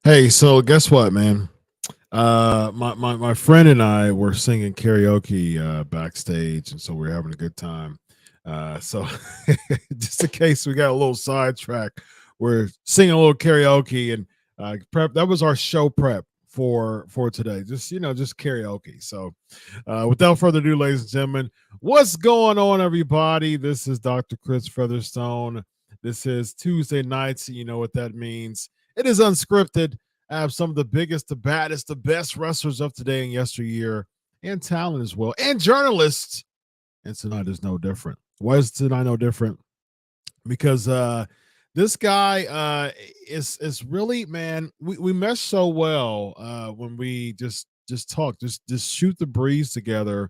Hey, so guess what, man? My friend and I were singing karaoke backstage, and so we are having a good time. So just in case we got a little sidetrack, we're singing a little karaoke and prep. That was our show prep for today. Just karaoke. So without further ado, ladies and gentlemen, what's going on, everybody? This is Dr. Chris Featherstone. This is Tuesday nights. You know what that means. It is unscripted. I have some of the biggest, the baddest, the best wrestlers of today and yesteryear, and talent as well, and journalists. And tonight is no different. Why is tonight no different? Because this guy is really, man, we mesh so well when we just talk, just shoot the breeze together.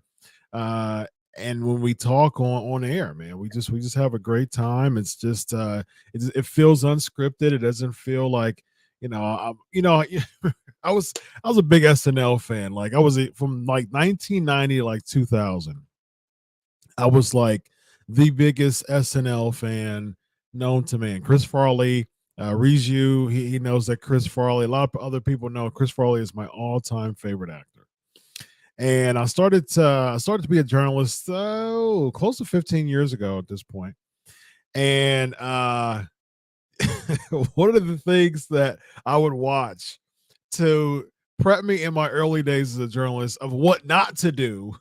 And when we talk on air, man, we just have a great time. It's just it feels unscripted. It doesn't feel like, I was a big SNL fan. Like I was from like 1990 to like 2000. I was like the biggest SNL fan known to man. Chris Farley, Riju, he knows that Chris Farley. A lot of other people know Chris Farley is my all-time favorite actor. And I started to be a journalist close to 15 years ago at this point. And one of the things that I would watch to prep me in my early days as a journalist of what not to do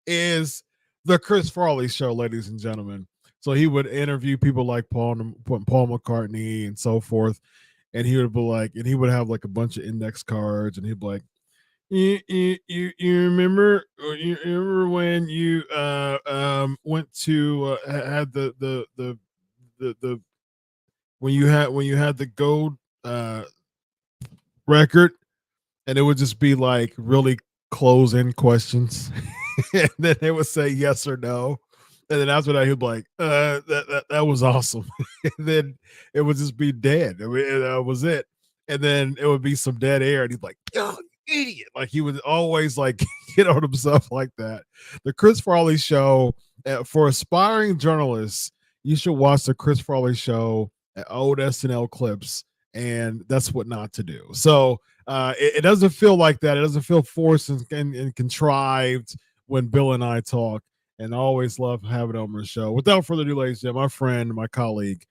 is the Chris Farley show, ladies and gentlemen. So he would interview people like Paul McCartney and so forth. And he would be like, and he would have like a bunch of index cards, and he'd be like, you remember when you went to had the when you had the gold record, and it would just be like really close-in questions. And then they would say yes or no, and then after that he'd be like that was awesome. And then it would just be dead. I mean, that was it. And then it would be some dead air, and he'd be like, oh, idiot. Like he would always like get on himself like that. The Chris Farley show, for aspiring journalists, you should watch the Chris Farley show at old SNL clips, and that's what not to do. So it doesn't feel like that. It doesn't feel forced and contrived when Bill and I talk, and I always love having it on the show. Without further ado, ladies and gentlemen, my friend, my colleague,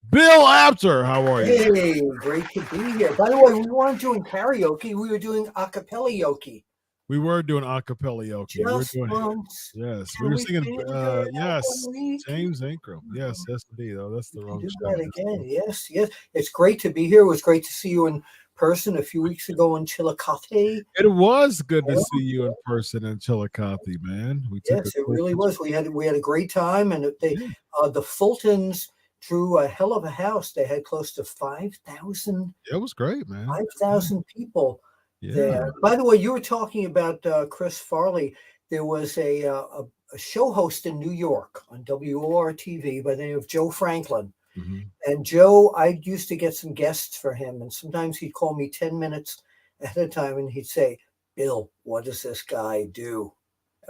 Bill Apter. How are you? Hey, great to be here. By the way, we weren't doing karaoke. We were doing a cappella-oke. We were doing acapella-oke. We're Just doing once. yes. We Can were we singing figure it out yes, when we can? James Ingram. Yes, yes indeed. Oh, that's We the can wrong do show. that again. Yes, yes. It's great to be here. It was great to see you in person a few weeks ago in Chillicothe. It was good to Yeah, see you in person in Chillicothe, man. We took a yes, it cool really picture. was. We had a great time, and Yeah, the Fultons drew a hell of a house. They had close to 5,000 it was great, man. Yeah, 5,000 people yeah. there. By the way, you were talking about Chris Farley. There was a show host in New York on WOR-TV by the name of Joe Franklin. Mhm. And Joe, I used to get some guests for him, and sometimes he'd call me 10 minutes ahead of time and he'd say, Bill, what does this guy do?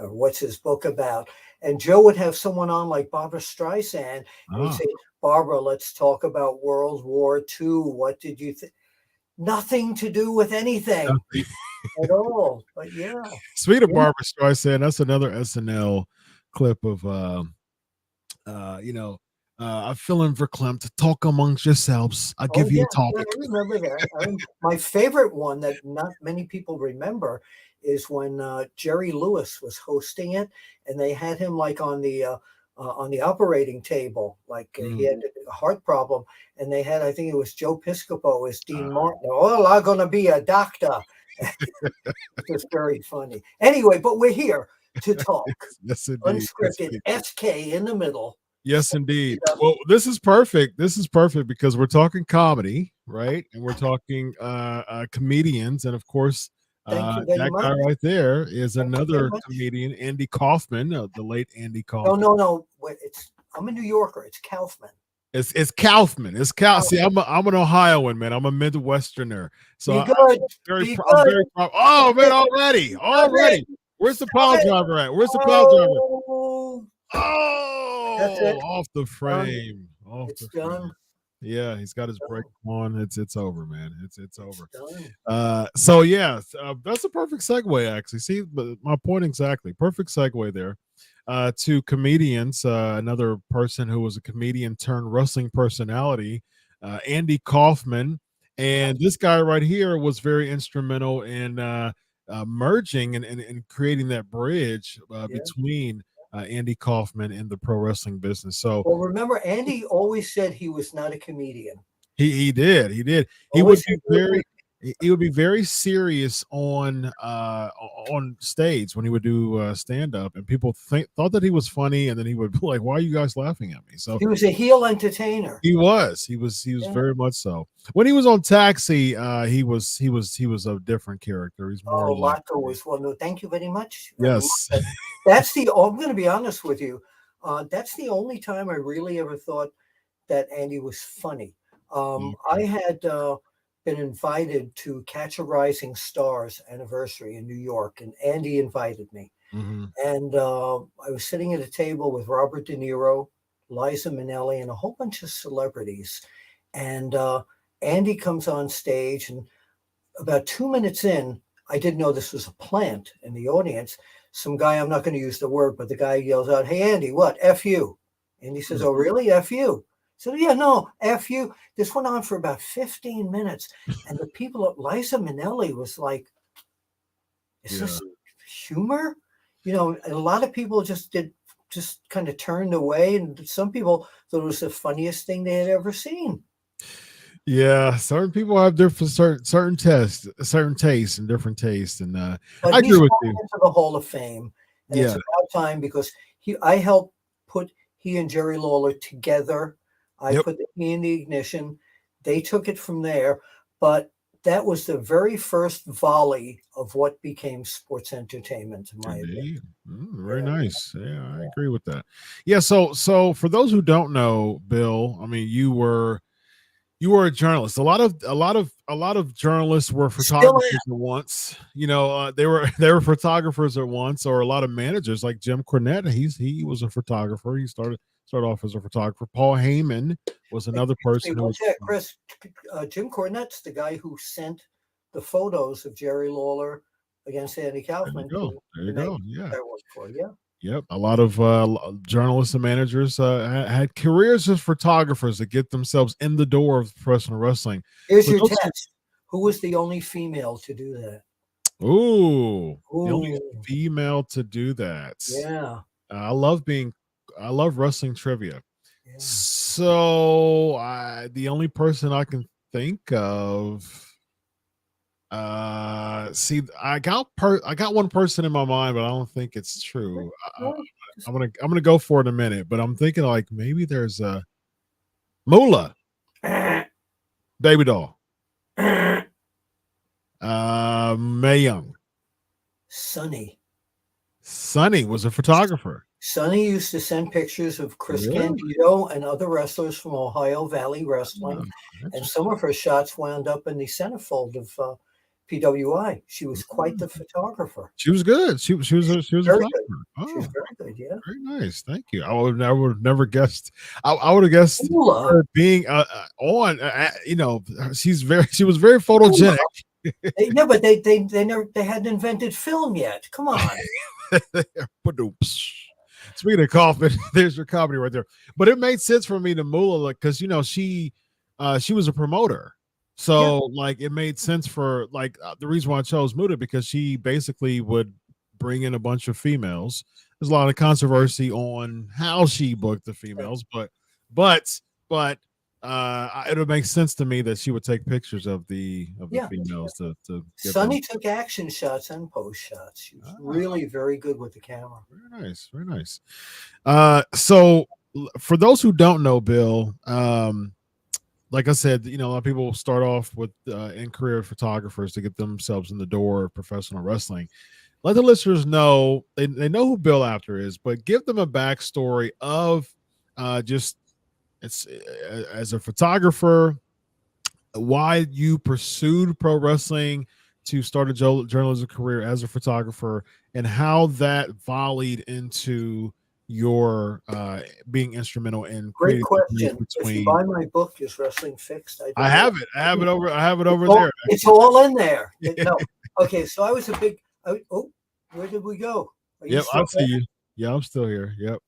Or what's his book about? And Joe would have someone on like Barbara Streisand, and he'd Ah, say, Barbara, let's talk about World War II. What did you think? Nothing to do with anything at all. But yeah. sweet of Yeah. Barbara Streisand. That's another SNL clip of you know, I'm feeling verklempt. Talk amongst yourselves. I'll Oh give you yeah, a yeah, topic. I remember that. My favorite one that not many people remember is when Jerry Lewis was hosting it, and they had him like on the operating table, like he Mm. had a heart problem, and they had, I think it was Joe Piscopo as Dean Martin. Oh, I'm gonna be a doctor. It was very funny. Anyway, but we're here to talk Yes, indeed. Yes, unscripted. indeed. SK in the middle. Yes, indeed. Sportskeeda. Well, this is perfect. This is perfect because we're talking comedy, right? And we're talking comedians, and of course, Thank you very that guy much. right there is Thank you very another much. comedian, Andy Kaufman, the late Andy No, Kaufman. no, no. Wait, I'm a New Yorker. It's Kaufman. It's Kaufman. It's Cal. See, Kaufman. I'm an Ohioan, man. I'm a Midwesterner, so Be good. Be I'm good. very proud. Oh man, Stop it. Stop it. already. Where's the Stop pile it. driver at? Where's the pile driver? Oh, that's Oh, it. off the Done. frame. Off It's the done. frame. Yeah, he's got his brake Done. on. It's over, man. It's It's over. done. So yeah, that's a perfect segue, actually. See, but my point exactly. Perfect segue there. To comedians, another person who was a comedian turned wrestling personality, Andy Kaufman, Yeah. and this guy right here was very instrumental in merging and creating that bridge Yeah. between Andy Kaufman and the pro wrestling business. So Well, remember, Andy always said he was not a comedian. he did. He Always would said be he was very he would be very serious on stage when he would do stand up, and people thought that he was funny, and then he would be like, "Why are you guys laughing at me?" So a heel entertainer. he was Yeah. very much so. When he was on Taxi, he was a different character. He's more Oh, like Laco was one. No, thank you very much. I love yes, that. That's the. Oh, I'm going to be honest with you. That's the only time I really ever thought that Andy was funny. I okay. had been invited to Catch a Rising Star's anniversary in New York, and Andy invited me. Mhm. And I was sitting at a table with Robert De Niro, Liza Minnelli, and a whole bunch of celebrities. And Andy comes on stage, and about 2 minutes in, I didn't know this was a plant in the audience. Some guy, I'm not going to use the word, but the guy yells out, "Hey, Andy, what? F you." And he says, "Oh, really? F you?" So, yeah, no, F you. This went on for about 15 minutes. And the people at Liza Minnelli was like, is Yeah. this humor? And a lot of people just kind of turned away. And some people thought it was the funniest thing they had ever seen. Yeah, certain people have different certain tastes, and different tastes, and But I he's agree with going you. into the Hall of Fame, and it's Yeah, about time because I helped put he and Jerry Lawler together. I yep, put the key in the ignition. They took it from there, but that was the very first volley of what became sports entertainment, in my opinion. indeed. Very Yeah. nice. Yeah, I agree with that. Yeah, so for those who don't know, Bill, I mean, you were a journalist. A lot of journalists were Still photographers at once. They were photographers at once, or a lot of managers like Jim Cornette. He was a photographer. He started off as a photographer. Paul Heyman was am. another Excuse me, person who what's was. that, Chris? Jim Cornette's the guy who sent the photos of Jerry Lawler against Andy There you Kaufman go. to There the you go. magazine Yeah. I worked for. Yeah. Yep, a lot of journalists and managers had careers as photographers that get themselves in the door of professional wrestling. Here's For your those, test. Who was the only female to do that? Ooh, the only Ooh, female to do that. yeah, I love wrestling trivia. yeah. So the only person I can think of, see, I got one person in my mind, but I don't think it's true. Well, just- I'm gonna go for it in a minute, but I'm thinking like maybe there's a Moolah baby doll, Mae Young, Sonny. Sonny was a photographer. Sonny used to send pictures of Chris Really? Candido and other wrestlers from Ohio Valley Oh, Wrestling, and some interesting. of her shots wound up in the centerfold of PWI. She was quite the Mm. photographer. She was good. She was a Very good. photographer. She was Oh, very good. Yeah. very nice. Thank you. I would have never guessed. I would have guessed Ula, her being on. She was very photogenic. Ula. Yeah, but they never they hadn't invented film yet. Come on. Ba-doops. Speaking of Kaufman, there's your comedy right there. But it made sense for me to Moolah, like, because she was a promoter, Yeah. so like it made sense for like the reason why I chose Muda, because she basically would bring in a bunch of females. There's a lot of controversy on how she booked the females, but but it would make sense to me that she would take pictures of the Yeah. females to give them. Sonny took action shots and post shots. She was Ah, really very good with the camera. very nice, very nice. So for those who don't know, Bill, like I said, a lot of people start off with in career photographers to get themselves in the door of professional wrestling. Let the listeners know they know who Bill Apter is, but give them a backstory of just it's as a photographer, why you pursued pro wrestling to start a journalism career as a photographer, and how that volleyed into your being instrumental in Great creating the bridge question. If you between. buy my book, Is Wrestling Fixed? I I did it. have it. I have it over It's all, there. it's all in there. No. Okay, so I was a big. Oh, where did we go? Are you Yep, still I see there? you. Yeah, I'm still here. Yep.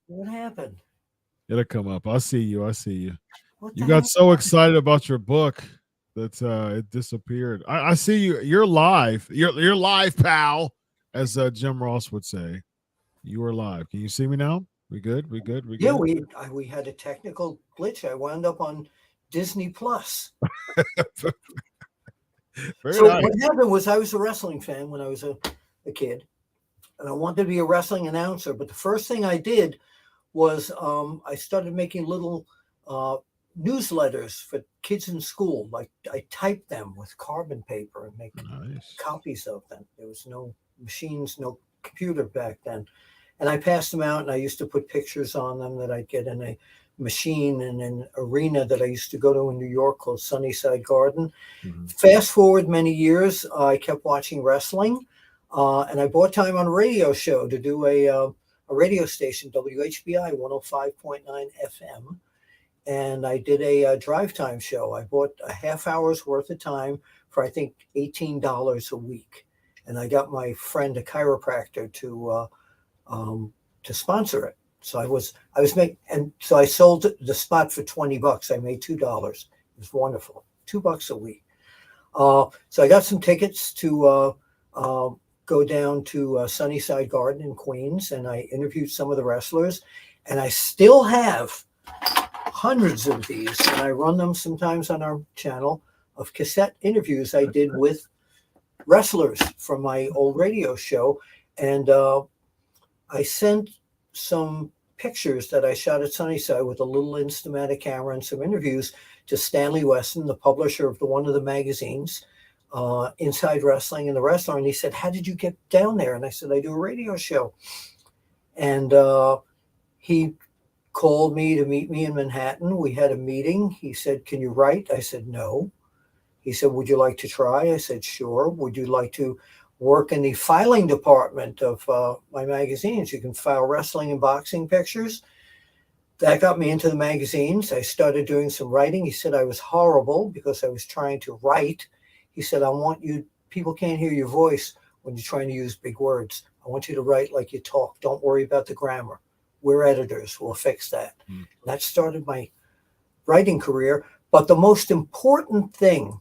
What happened? It'll come up. I see you. I see you. What You the got heck? so excited about your book that it disappeared. I see you. You're live. You're live, pal, as Jim Ross would say. You are live. Can you see me now? We good? We good? We Yeah, good? we had a technical glitch. I wound up on Disney Plus. Very So nice. what happened was I was a wrestling fan when I was a kid, and I wanted to be a wrestling announcer. But the first thing I did was I started making little newsletters for kids in school. Like I typed them with carbon paper and make Nice. copies of them. There was no machines, no computer back then. And I passed them out, and I used to put pictures on them that I'd get in a machine in an arena that I used to go to in New York called Sunnyside Garden. Mm-hmm. Fast forward many years, I kept watching wrestling, and I bought time on a radio show to do a radio station, WHBI 105.9 FM. And I did a drive time show. I bought a half hour's worth of time for, I think, $18 a week. And I got my friend, a chiropractor, to sponsor it. So I was making, and so I sold the spot for $20. I made $2. It was wonderful. $2 a week. So I got some tickets to go down to Sunnyside Garden in Queens, and I interviewed some of the wrestlers, and I still have hundreds of these, and I run them sometimes on our channel of cassette interviews I did with wrestlers from my old radio show. And I sent some pictures that I shot at Sunnyside with a little Instamatic camera and some interviews to Stanley Weston, the publisher of one of the magazines, Inside Wrestling and the Wrestler. And he said, "How did you get down there?" And I said, "I do a radio show." And he called me to meet me in Manhattan. We had a meeting. He said, "Can you write?" I said, "No." He said, "Would you like to try?" I said, "Sure." "Would you like to work in the filing department of my magazines? You can file wrestling and boxing pictures." That got me into the magazines. I started doing some writing. He said I was horrible because I was trying to write. He said, "I want you, people can't hear your voice when you're trying to use big words. I want you to write like you talk. Don't worry about the grammar. We're editors. We'll fix that." That started my writing career. But the most important thing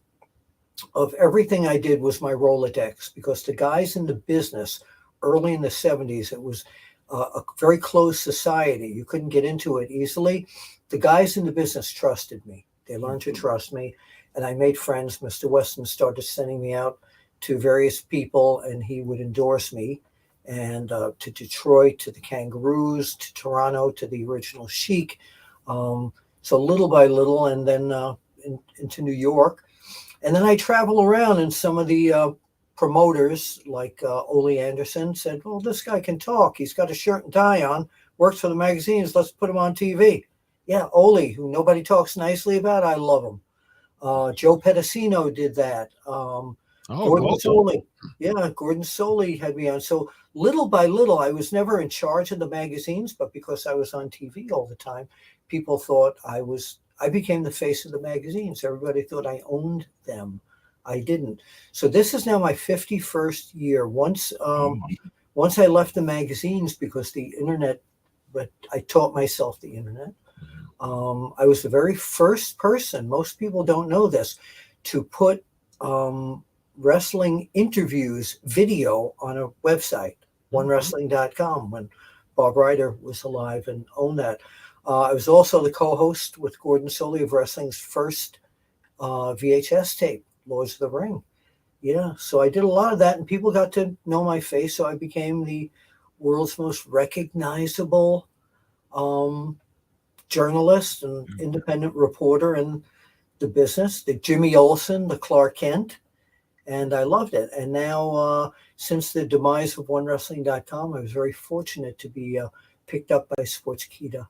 of everything I did was my Rolodex, because the guys in the business early in the 70s, it was a very closed society. You couldn't get into it easily. The guys in the business trusted me. They learned to trust me, and I made friends. Mr. Weston started sending me out to various people, and he would endorse me, and to Detroit, to the Kangaroos, to Toronto, to the original Chic. So little by little, and then into New York. And then I travel around, and some of the promoters, like Ole Anderson, said, well, this guy can talk. He's got a shirt and tie on, works for the magazines. Let's put him on TV. Yeah, Ole, who nobody talks nicely about, I love him. Joe Pedicino did that. Gordon Soley. Yeah, Gordon Soley had me on. So little by little, I was never in charge of the magazines, but because I was on TV all the time, people thought I became the face of the magazines. Everybody thought I owned them. I didn't. So this is now my 51st year. Once I left the magazines, because the internet, but I taught myself the internet. I was the very first person, most people don't know this, to put wrestling interviews video on a website, onewrestling.com, when Bob Ryder was alive and owned that. I was also the co-host with Gordon Soley of wrestling's first VHS tape, Lords of the Ring. Yeah, so I did a lot of that, and people got to know my face, so I became the world's most recognizable journalist and independent reporter in the business, the Jimmy Olsen, the Clark Kent, and I loved it. And now, since the demise of OneWrestling.com, I was very fortunate to be picked up by Sportskeeda,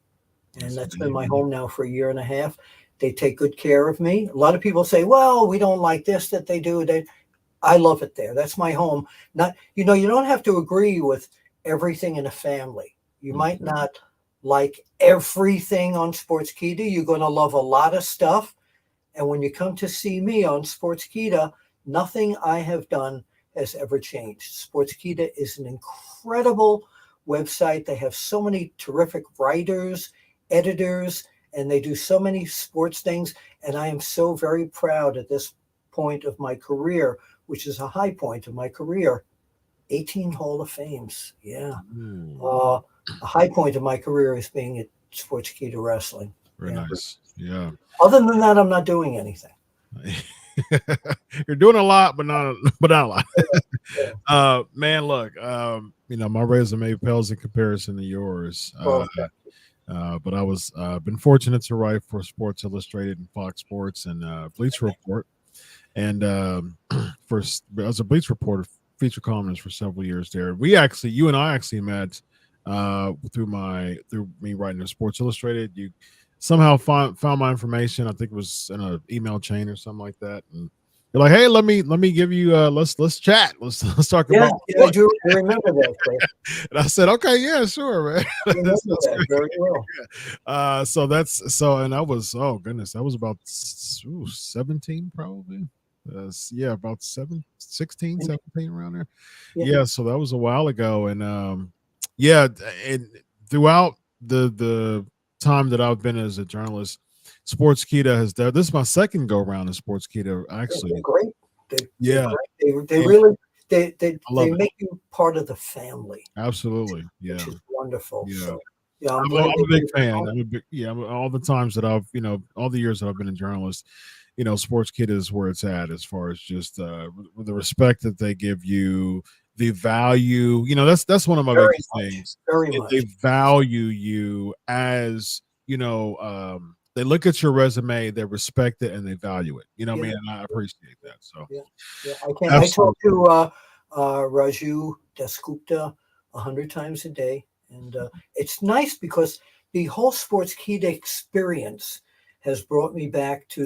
and that's been my home now for a year and a half. They take good care of me. A lot of people say, well, we don't like this that they do. I love it there. That's my home. You don't have to agree with everything in a family. You might not like everything on Sportskeeda. You're going to love a lot of stuff. And when you come to see me on Sportskeeda, nothing I have done has ever changed. Sportskeeda is an incredible website. They have so many terrific writers, editors, and they do so many sports things. And I am so very proud at this point of my career, which is a high point of my career, 18 Hall of Fames. Yeah. A high point of my career is being at Sportskeeda Wrestling. Very nice. Yeah. Other than that, I'm not doing anything. You're doing a lot, but not a lot. Man, look, my resume pales in comparison to yours. But I was been fortunate to write for Sports Illustrated and Fox Sports and Bleacher Report, and as a Bleacher Reporter, feature columnist for several years there. You and I actually met through me writing in Sports Illustrated. You somehow found my information. I think it was in an email chain or something like that, and you're like, "Hey, let me give you let's chat. Let's talk about." Yeah, I do remember that. And I said, "Okay, yeah, sure, man." I remember that very well. And I was, oh goodness, that was about 17 probably. About 16, 17 around there. Yeah, so that was a while ago, and and throughout the time that I've been as a journalist, Sportskeeda has done. This is my second go around in Sportskeeda. Actually, they're great. They really make you part of the family. Absolutely, yeah, which is wonderful. Yeah. So, I'm a big fan. All the times that all the years that I've been a journalist, Sportskeeda is where it's at as far as just the respect that they give you, the value. That's one of my biggest things. Very much. They value you as, they look at your resume, they respect it, and they value it. And I appreciate that. So I talk to Raju Dasgupta 100 times a day, and it's nice because the whole Sportskeeda experience has brought me back to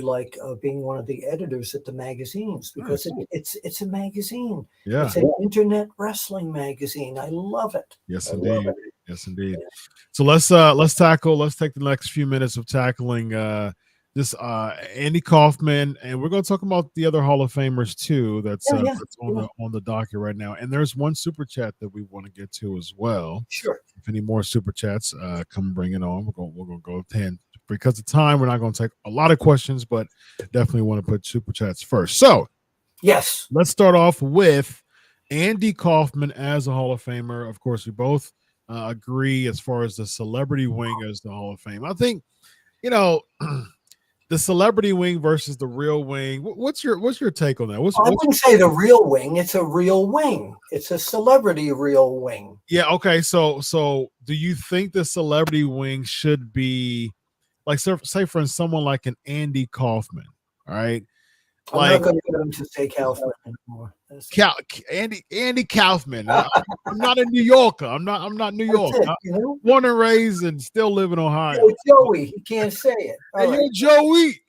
being one of the editors at the magazines, because it's a magazine. Yeah. It's an internet wrestling magazine. I love it. Yes, indeed. Yes, indeed. Yeah. So let's take the next few minutes of tackling this Andy Kaufman, and we're going to talk about the other Hall of Famers too. That's on the docket right now. And there's one super chat that we want to get to as well. Sure. If any more super chats come bring it on, we're going to go 10. Because of time, we're not going to take a lot of questions, but definitely want to put super chats first. So Yes. Let's start off with Andy Kaufman as a Hall of Famer. Of course, we both agree as far as the celebrity wing as the Hall of Fame. I think, you know, the celebrity wing versus the real wing. What's your take on that? I wouldn't say the real wing. It's a real wing. It's a celebrity real wing. Yeah. Okay. So do you think the celebrity wing should be like, say for instance, someone like an Andy Kaufman? All right. I'm not Like going to get him to say Kaufman anymore. Andy Kaufman. I'm not a New Yorker. I'm not New York. That's it, you know? Born and raised and still live in Ohio. Yo, Joey, he can't say it. Hey, yo, Joey.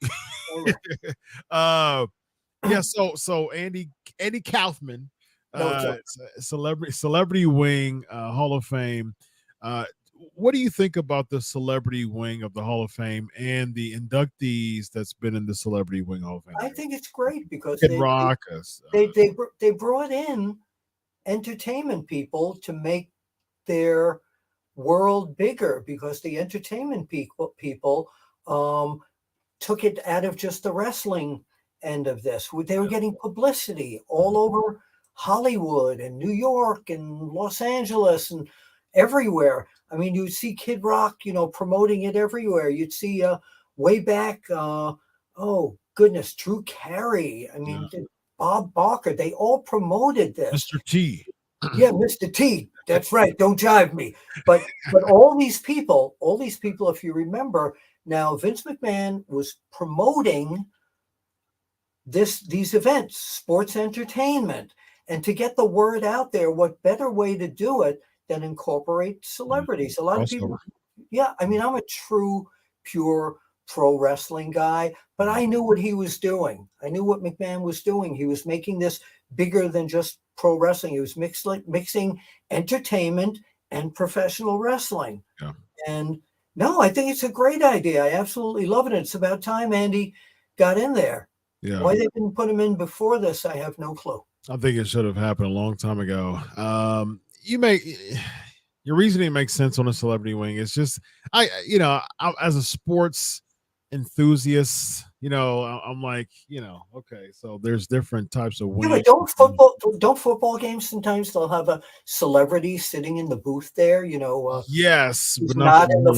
All right. Yeah. So Andy Kaufman, No, celebrity wing, Hall of Fame. What do you think about the celebrity wing of the Hall of Fame and the inductees that's been in the celebrity wing Hall of Fame? I think it's great because Kid Rock, they brought in entertainment people to make their world bigger, because the entertainment people took it out of just the wrestling end of this. They were getting publicity all over Hollywood and New York and Los Angeles and everywhere. I mean, you'd see Kid Rock, promoting it everywhere. You'd see way back, oh goodness, Drew Carey. I mean, Bob Barker. They all promoted this. Mr. T. Yeah, Mr. T. That's right. Don't jive me. But all these people, if you remember, now Vince McMahon was promoting these events, sports entertainment, and to get the word out there, what better way to do it than incorporate celebrities? A lot of people, yeah. I mean, I'm a true, pure pro wrestling guy, but I knew what he was doing. I knew what McMahon was doing. He was making this bigger than just pro wrestling. He was mixing entertainment and professional wrestling. Yeah. And no, I think it's a great idea. I absolutely love it. It's about time Andy got in there. Yeah. Why they didn't put him in before this, I have no clue. I think it should have happened a long time ago. Your reasoning makes sense on a celebrity wing. It's just I as a sports enthusiast, I'm like, okay, so there's different types of wings. Yeah, but don't football games sometimes they'll have a celebrity sitting in the booth there, yes, but not in the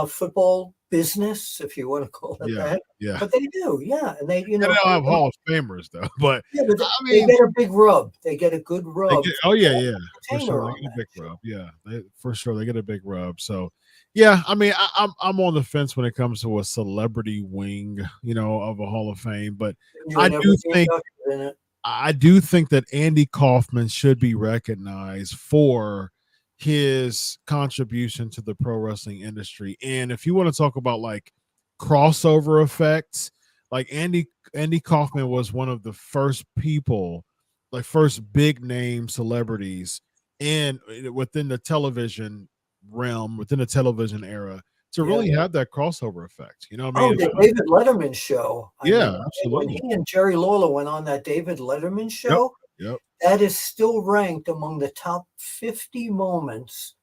football business, if you want to call it that. Yeah. But they do, yeah. And they, they don't have Hall of Famers though. But yeah, but they get a big rub. They get a good rub. Yeah. For sure, they get a big rub. Yeah, for sure they get a big rub. So yeah, I mean, I'm on the fence when it comes to a celebrity wing, of a Hall of Fame. But I do think that Andy Kaufman should be recognized for his contribution to the pro wrestling industry. And if you want to talk about like crossover effects, like Andy Kaufman was one of the first people, like first big name celebrities within the television realm, within the television era, to really have that crossover effect. You know what I mean? The David Letterman show. Absolutely. When he and Jerry Lawler went on that David Letterman show, Yep. That is still ranked among the top 50 moments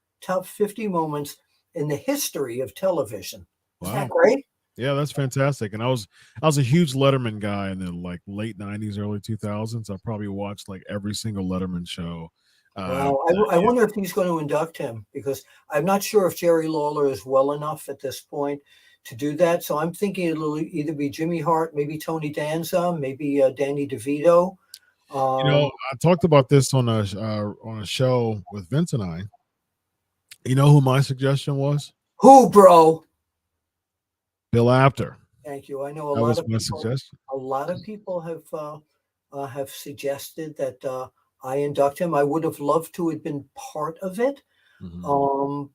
in the history of television. Isn't that great? Yeah, that's fantastic. And I was a huge Letterman guy in the like late 90s, early 2000s. I probably watched like every single Letterman show. Wow. I wonder if he's going to induct him, because I'm not sure if Jerry Lawler is well enough at this point to do that. So I'm thinking it'll either be Jimmy Hart, maybe Tony Danza, maybe Danny DeVito. I talked about this on a show with Vince and I. You know who my suggestion was? Who, bro? Bill Apter. Thank you. I know a lot of people have suggested that I induct him. I would have loved to have been part of it,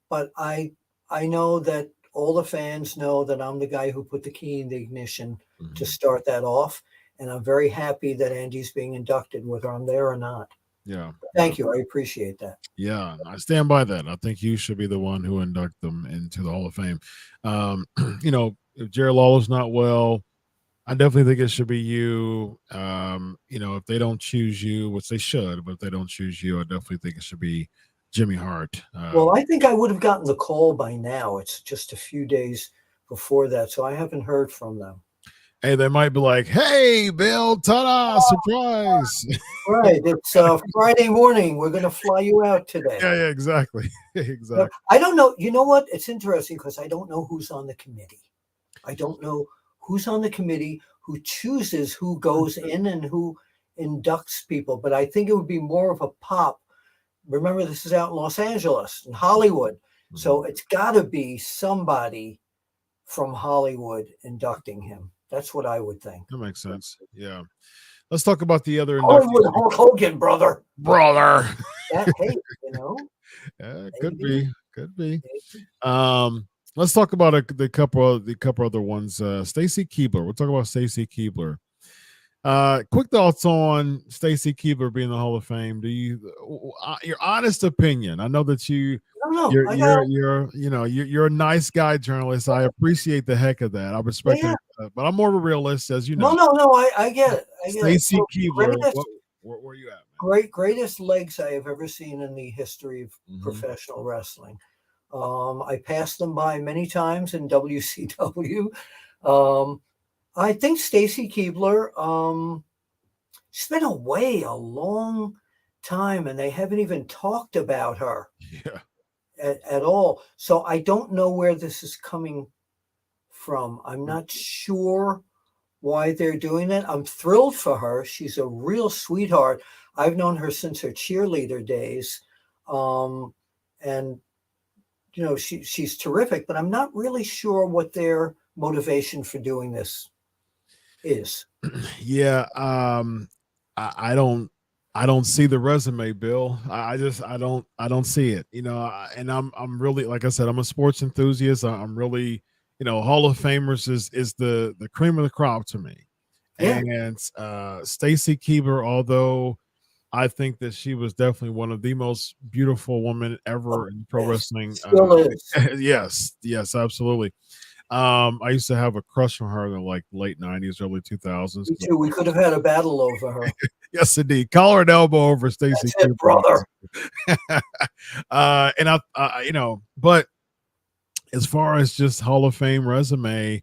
but I know that all the fans know that I'm the guy who put the key in the ignition to start that off. And I'm very happy that Andy's being inducted, whether I'm there or not. Yeah. Thank you. I appreciate that. Yeah, I stand by that. I think you should be the one who induct them into the Hall of Fame. If Jerry Lawler's not well, I definitely think it should be you. If they don't choose you, which they should, but if they don't choose you, I definitely think it should be Jimmy Hart. Well, I think I would have gotten the call by now. It's just a few days before that, so I haven't heard from them. Hey, they might be like, "Hey, Bill, ta-da, surprise!" Right. It's Friday morning. We're going to fly you out today. Yeah, exactly, exactly. I don't know. You know what? It's interesting because I don't know who's on the committee. I don't know who's on the committee, who chooses who goes in and who inducts people. But I think it would be more of a pop. Remember, this is out in Los Angeles and Hollywood. So it's got to be somebody from Hollywood inducting him. That's what I would think. That makes sense. Yeah. Let's talk about the other Hollywood inductees. Hulk Hogan, brother. Brother. Hey, Yeah, could be. maybe. Let's talk about the couple other ones. Stacy Keibler. We'll talk about Stacy Keibler. Quick thoughts on Stacy Keibler being in the Hall of Fame. Do you your honest opinion? I know that you're a nice guy journalist. I appreciate the heck of that. I respect it, but I'm more of a realist, as you know. No. I get it. Stacy Keibler. Where are you at, man? Greatest legs I have ever seen in the history of professional wrestling. I passed them by many times in WCW. I think Stacy Keibler, she's been away a long time, and they haven't even talked about her at all. So I don't know where this is coming from. I'm not sure why they're doing it. I'm thrilled for her. She's a real sweetheart. I've known her since her cheerleader days. And she's terrific, but I'm not really sure what their motivation for doing this is. Yeah, I don't see the resume, Bill. I don't see it. And I'm really, like I said, I'm a sports enthusiast. I'm really, Hall of Famers is the cream of the crop to me. Yeah. And Stacy Keibler, although I think that she was definitely one of the most beautiful women ever in pro wrestling. Still is. Yes, absolutely. I used to have a crush on her in the late 90s, early 2000s. Me too. We could have had a battle over her. Yes, indeed. Collar and elbow over Stacy Keibler, brother. And but as far as just Hall of Fame resume,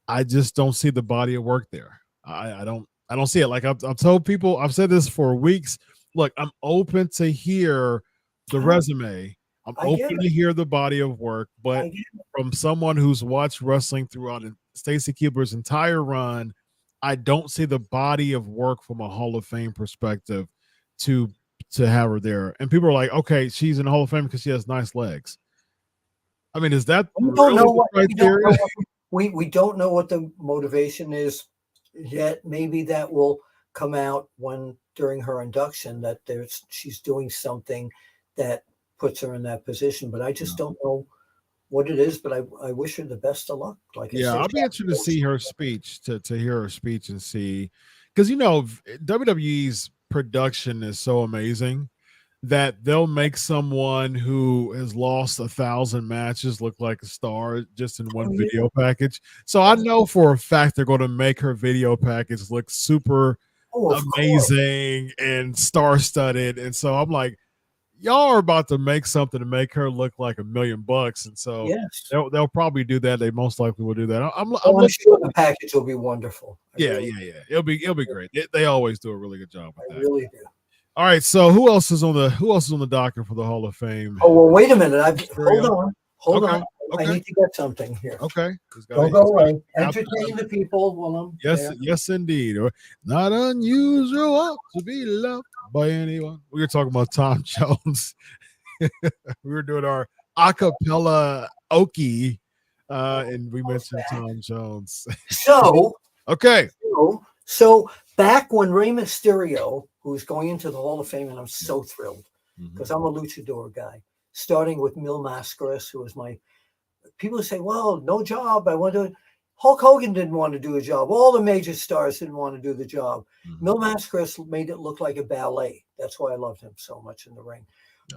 I just don't see the body of work there. I don't see it. Like I've told people, I've said this for weeks. Look, I'm open to hear the resume. I'm open to hear the body of work, but from someone who's watched wrestling throughout Stacy Keibler's entire run, I don't see the body of work from a Hall of Fame perspective to have her there. And people are like, okay, she's in the Hall of Fame because she has nice legs. I mean, is that we don't know what the motivation is yet. Maybe that will come out during her induction, that she's doing something that puts her in that position. But I just don't know what it is. But I wish her the best of luck. I'll be interested to see her speech, to hear her speech and see, because WWE's production is so amazing that they'll make someone who has lost 1,000 matches look like a star just in one video package. So I know for a fact they're going to make her video package look super amazing and star-studded. And so I'm like, y'all are about to make something to make her look like $1 million. And so they'll probably do that. They most likely will do that. I'm sure the package will be wonderful. Yeah. It'll be great. They always do a really good job with that. I really do. All right, so who else is on the docket for the Hall of Fame? Oh, well, wait a minute. Hold on. Okay. I need to get something here. Okay. Don't go away. Entertain the people while I'm Yes, indeed. Not unusual to be loved by anyone. We were talking about Tom Jones. We were doing our a cappella Okie, and we mentioned Tom Jones. So, okay. So back when Rey Mysterio, who's going into the Hall of Fame, and I'm so thrilled because I'm a luchador guy, starting with Mil Mascaras, who was people say, well, no job. Hulk Hogan didn't want to do a job. All the major stars didn't want to do the job. Mil Mascaras made it look like a ballet. That's why I loved him so much in the ring.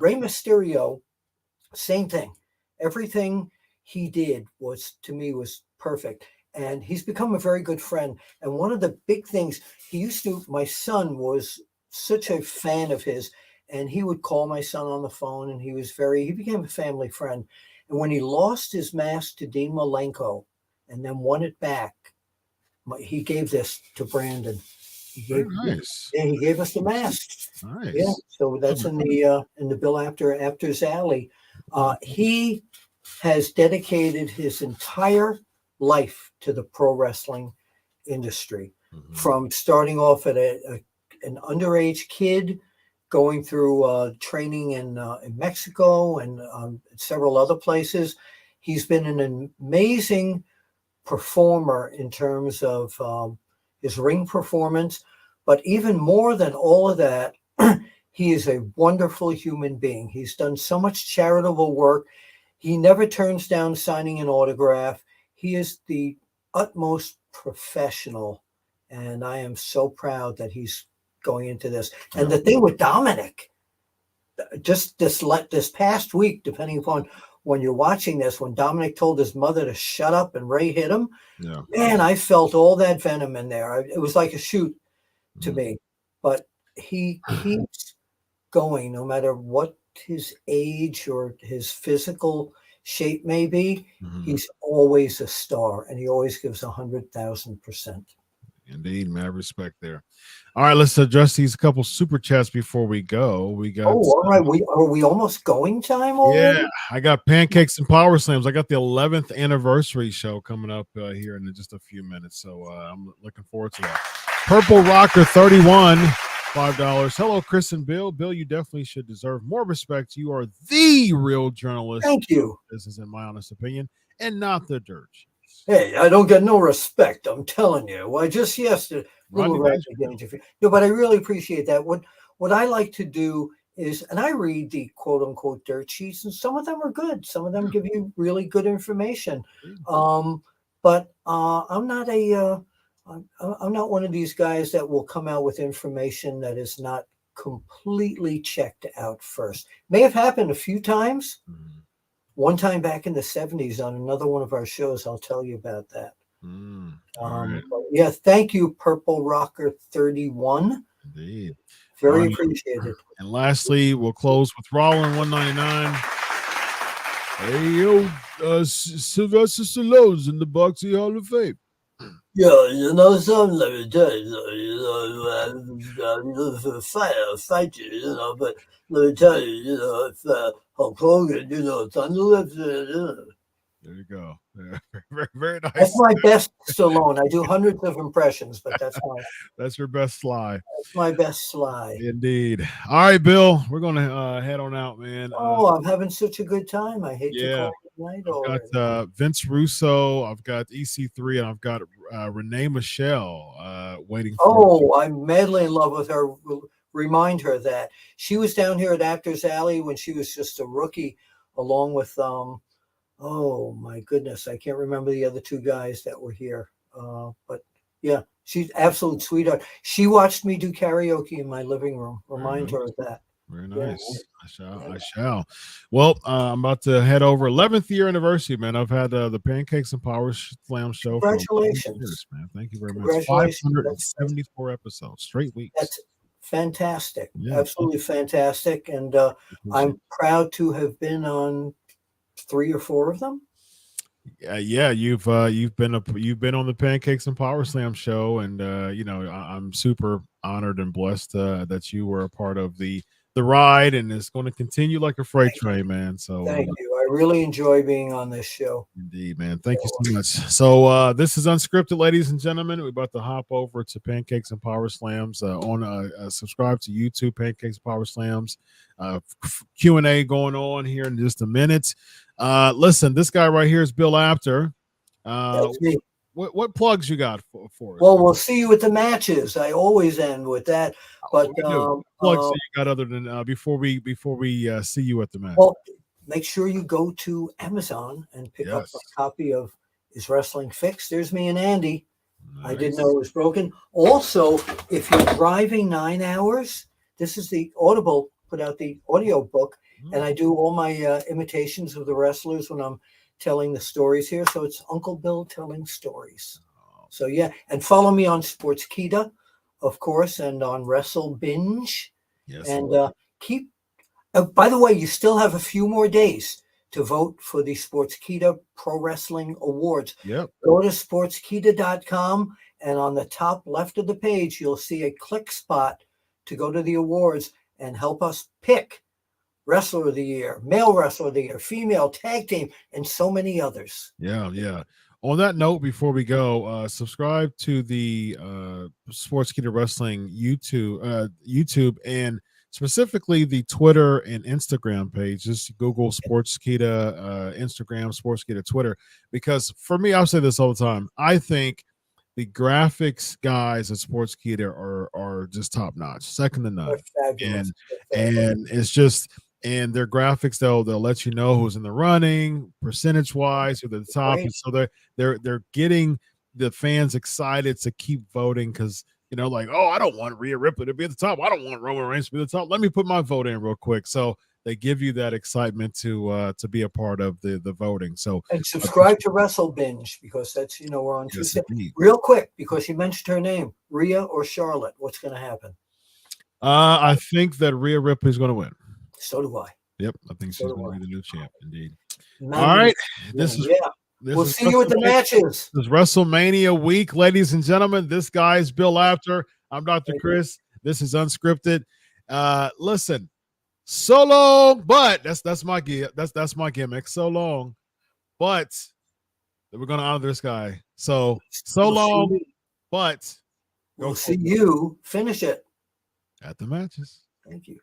Rey Mysterio, same thing. Everything he did was perfect. And he's become a very good friend. And one of the big things my son was such a fan of his, and he would call my son on the phone, and he became a family friend. And when he lost his mask to Dean Malenko and then won it back, he gave this to Brandon. Very nice. Yeah, he gave us the mask. Nice. Yeah, so that's in the Bill Apter's alley. He has dedicated his entire life to the pro wrestling industry, from starting off at an underage kid, going through training in Mexico and several other places. He's been an amazing performer in terms of his ring performance, but even more than all of that, he is a wonderful human being. He's done so much charitable work. He never turns down signing an autograph. He is the utmost professional, and I am so proud that he's going into this. And the thing with Dominic, just this past week, depending upon when you're watching this, when Dominic told his mother to shut up and Ray hit him, man, I felt all that venom in there. It was like a shoot to me. But he keeps going no matter what his age or his physical shape may be. He's always a star, and he always gives 100,000%. Indeed, man. Respect there. All right, let's address these couple super chats before we go. We got all right. Are we almost going time already? Yeah, I got Pancakes and Power Slams. I got the 11th anniversary show coming up here in just a few minutes, so I'm looking forward to that. Purple Rocker 31, $5. Hello, Chris and Bill. Bill, you definitely should deserve more respect. You are the real journalist. Thank you. This is in my honest opinion, and not the dirt sheets. Hey, I don't get no respect. I'm telling you. Well, just yesterday, no, but I really appreciate that. What I like to do is, and I read the quote unquote dirt sheets, and some of them are good. Some of them give you really good information. But I'm not I'm not one of these guys that will come out with information that is not completely checked out first. May have happened a few times. One time back in the 70s on another one of our shows, I'll tell you about that. Right. Yeah, thank you, Purple Rocker 31. Indeed. Very appreciated. And lastly, we'll close with Rollin 199. Hey, yo, Sylvester Stallone's in the Boxing Hall of Fame. Yeah, you know, something let me tell you, fight you, you know, but let me tell you, you know, if Hulk Hogan, you know, Thunder Lips, there you go. Yeah. Very, very nice. That's my best Stallone. I do hundreds of impressions, but that's your best Sly. That's my best Sly. Indeed. All right, Bill, we're gonna head on out, man. I'm having such a good time. I hate to call it night. I've got Vince Russo, I've got EC3, and I've got Renee Michelle waiting for I'm madly in love with her. Remind her that she was down here at Actors Alley when she was just a rookie, along with oh my goodness, I can't remember the other two guys that were here. But yeah, she's absolute sweetheart. She watched me do karaoke in my living room. Remind her of that. Very nice. Yeah. I shall. Well, I'm about to head over 11th year anniversary, man. I've had the Pancakes and Power Slam show. Congratulations, for years, man. Thank you very much. 574 episodes, straight weeks. That's fantastic. Yeah. Absolutely fantastic. And I'm proud to have been on 3 or 4 of them. Yeah, you've been on the Pancakes and Power Slam show, and you know, I'm super honored and blessed that you were a part of the ride, and it's going to continue like a freight train, man. So thank you. I really enjoy being on this show. Indeed, man. Thank you so much. So this is UnSKripted, ladies and gentlemen. We're about to hop over to Pancakes and Power Slams. Subscribe to YouTube, Pancakes and Power Slams. Q&A going on here in just a minute. Listen, this guy right here is Bill Apter. That's me. What plugs you got for us? Well, we'll see you at the matches. I always end with that. But plugs you got other than before we see you at the match. Well, make sure you go to Amazon and pick up a copy of Is Wrestling Fixed? There's me and Andy. Nice. I didn't know it was broken. Also, if you're driving 9 hours, this is the Audible put out the audio book, and I do all my imitations of the wrestlers when I'm telling the stories here. So it's Uncle Bill telling stories. So yeah, and follow me on Sportskeeda, of course, and on Wrestle Binge. Yes. And keep. By the way, you still have a few more days to vote for the Sportskeeda Pro Wrestling Awards. Yep. Go to sportskeeda.com, and on the top left of the page, you'll see a click spot to go to the awards and help us pick Wrestler of the Year, Male Wrestler of the Year, Female Tag Team, and so many others. Yeah. On that note, before we go, subscribe to the Sportskeeda Wrestling YouTube, and specifically the Twitter and Instagram page. Just Google Sportskeeda, Instagram, Sportskeeda, Twitter. Because for me, I'll say this all the time. I think the graphics guys at Sportskeeda are just top notch, second to none. And it's just. And their graphics, they'll let you know who's in the running, percentage wise, who's at the top, and so they're getting the fans excited to keep voting because like, oh, I don't want Rhea Ripley to be at the top, I don't want Roman Reigns to be at the top. Let me put my vote in real quick. So they give you that excitement to be a part of the voting. So and subscribe to Wrestle Binge because that's we're on Tuesday. Indeed. Real quick, because you mentioned her name, Rhea or Charlotte. What's going to happen? I think that Rhea Ripley is going to win. So do I. Yep, I think she's going to be the new champ. Indeed. All right, this we'll see you at the matches. This is WrestleMania week, ladies and gentlemen. This guy is Bill Apter. I'm Dr. Chris. This is UnSKripted. Listen, so long, but that's my gimmick. So long, but we're going to honor this guy. So long, but we'll see you finish it at the matches. Thank you.